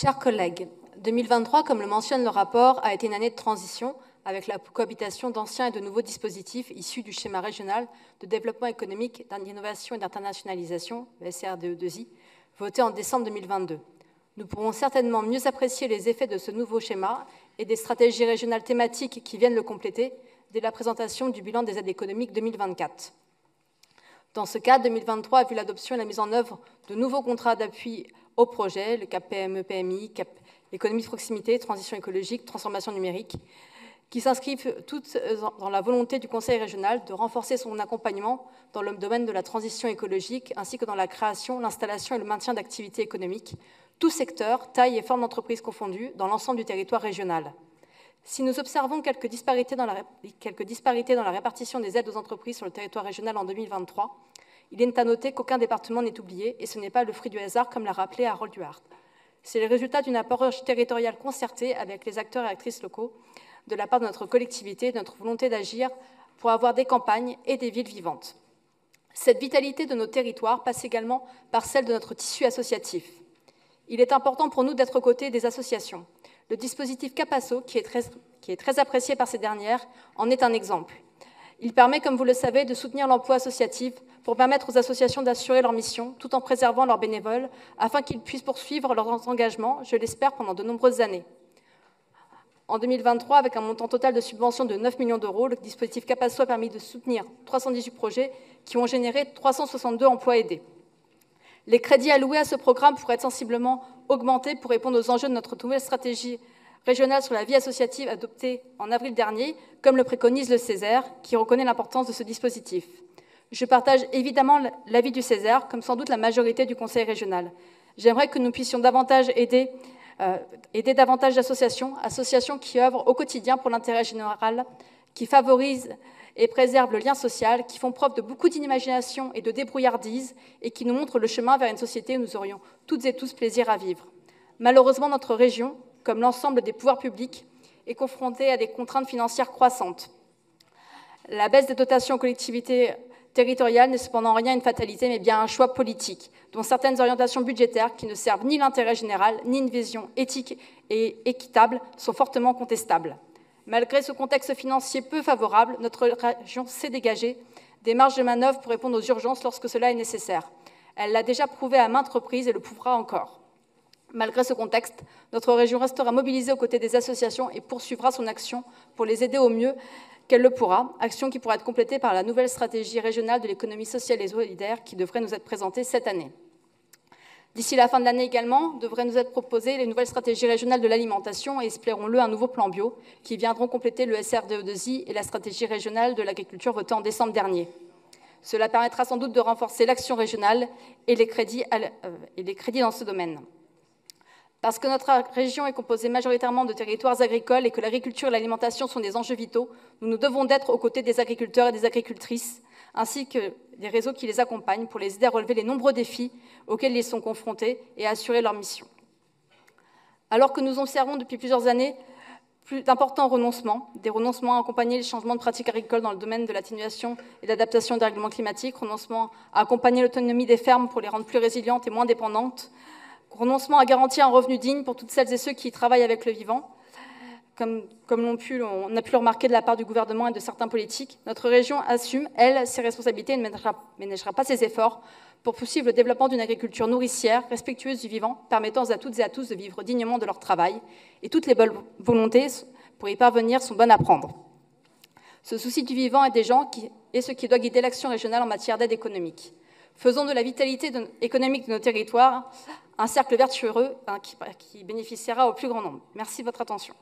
Chers collègues, 2023, comme le mentionne le rapport, a été une année de transition avec la cohabitation d'anciens et de nouveaux dispositifs issus du schéma régional de développement économique, d'innovation et d'internationalisation, le SRDE2I, voté en décembre 2022. Nous pourrons certainement mieux apprécier les effets de ce nouveau schéma et des stratégies régionales thématiques qui viennent le compléter dès la présentation du bilan des aides économiques 2024. Dans ce cadre, 2023 a vu l'adoption et la mise en œuvre de nouveaux contrats d'appui au projet, le CAP PME-PMI, CAP économie de proximité, transition écologique, transformation numérique, qui s'inscrivent toutes dans la volonté du Conseil régional de renforcer son accompagnement dans le domaine de la transition écologique, ainsi que dans la création, l'installation et le maintien d'activités économiques, tous secteurs, taille et forme d'entreprise confondues, dans l'ensemble du territoire régional. Si nous observons quelques disparités dans la répartition des aides aux entreprises sur le territoire régional en 2023, il est à noter qu'aucun département n'est oublié, et ce n'est pas le fruit du hasard, comme l'a rappelé Harold Duhart. C'est le résultat d'une approche territoriale concertée avec les acteurs et actrices locaux, de la part de notre collectivité, de notre volonté d'agir pour avoir des campagnes et des villes vivantes. Cette vitalité de nos territoires passe également par celle de notre tissu associatif. Il est important pour nous d'être aux côtés des associations. Le dispositif Capasso, qui est très apprécié par ces dernières, en est un exemple. Il permet, comme vous le savez, de soutenir l'emploi associatif pour permettre aux associations d'assurer leur mission tout en préservant leurs bénévoles afin qu'ils puissent poursuivre leurs engagements, je l'espère, pendant de nombreuses années. En 2023, avec un montant total de subventions de 9 millions d'euros, le dispositif Capasso a permis de soutenir 318 projets qui ont généré 362 emplois aidés. Les crédits alloués à ce programme pourraient être sensiblement augmentés pour répondre aux enjeux de notre nouvelle stratégie régionale sur la vie associative adoptée en avril dernier, comme le préconise le Césaire, qui reconnaît l'importance de ce dispositif. Je partage évidemment l'avis du Césaire, comme sans doute la majorité du Conseil régional. J'aimerais que nous puissions davantage aider davantage d'associations, associations qui œuvrent au quotidien pour l'intérêt général, qui favorisent et préservent le lien social, qui font preuve de beaucoup d'imagination et de débrouillardise et qui nous montrent le chemin vers une société où nous aurions toutes et tous plaisir à vivre. Malheureusement, notre région, comme l'ensemble des pouvoirs publics, est confrontée à des contraintes financières croissantes. La baisse des dotations aux collectivités territoriales n'est cependant rien une fatalité, mais bien un choix politique, dont certaines orientations budgétaires qui ne servent ni l'intérêt général, ni une vision éthique et équitable sont fortement contestables. Malgré ce contexte financier peu favorable, notre région sait dégager des marges de manœuvre pour répondre aux urgences lorsque cela est nécessaire. Elle l'a déjà prouvé à maintes reprises et le prouvera encore. Malgré ce contexte, notre région restera mobilisée aux côtés des associations et poursuivra son action pour les aider au mieux qu'elle le pourra, action qui pourra être complétée par la nouvelle stratégie régionale de l'économie sociale et solidaire qui devrait nous être présentée cette année. D'ici la fin de l'année également, devraient nous être proposées les nouvelles stratégies régionales de l'alimentation et, espérons-le, un nouveau plan bio qui viendront compléter le SRDE2I et la stratégie régionale de l'agriculture votée en décembre dernier. Cela permettra sans doute de renforcer l'action régionale et les crédits dans ce domaine. Parce que notre région est composée majoritairement de territoires agricoles et que l'agriculture et l'alimentation sont des enjeux vitaux, nous nous devons d'être aux côtés des agriculteurs et des agricultrices, ainsi que des réseaux qui les accompagnent pour les aider à relever les nombreux défis auxquels ils sont confrontés et à assurer leur mission. Alors que nous observons depuis plusieurs années d'importants renoncements, des renoncements à accompagner les changements de pratiques agricoles dans le domaine de l'atténuation et de l'adaptation au dérèglement climatique, renoncements à accompagner l'autonomie des fermes pour les rendre plus résilientes et moins dépendantes, renoncement à garantir un revenu digne pour toutes celles et ceux qui travaillent avec le vivant, comme on a pu le remarquer de la part du gouvernement et de certains politiques. Notre région assume, elle, ses responsabilités et ne ménagera pas ses efforts pour poursuivre le développement d'une agriculture nourricière, respectueuse du vivant, permettant à toutes et à tous de vivre dignement de leur travail. Et toutes les bonnes volontés pour y parvenir sont bonnes à prendre. Ce souci du vivant et des gens est ce qui doit guider l'action régionale en matière d'aide économique. Faisons de la vitalité économique de nos territoires un cercle vertueux qui bénéficiera au plus grand nombre. Merci de votre attention.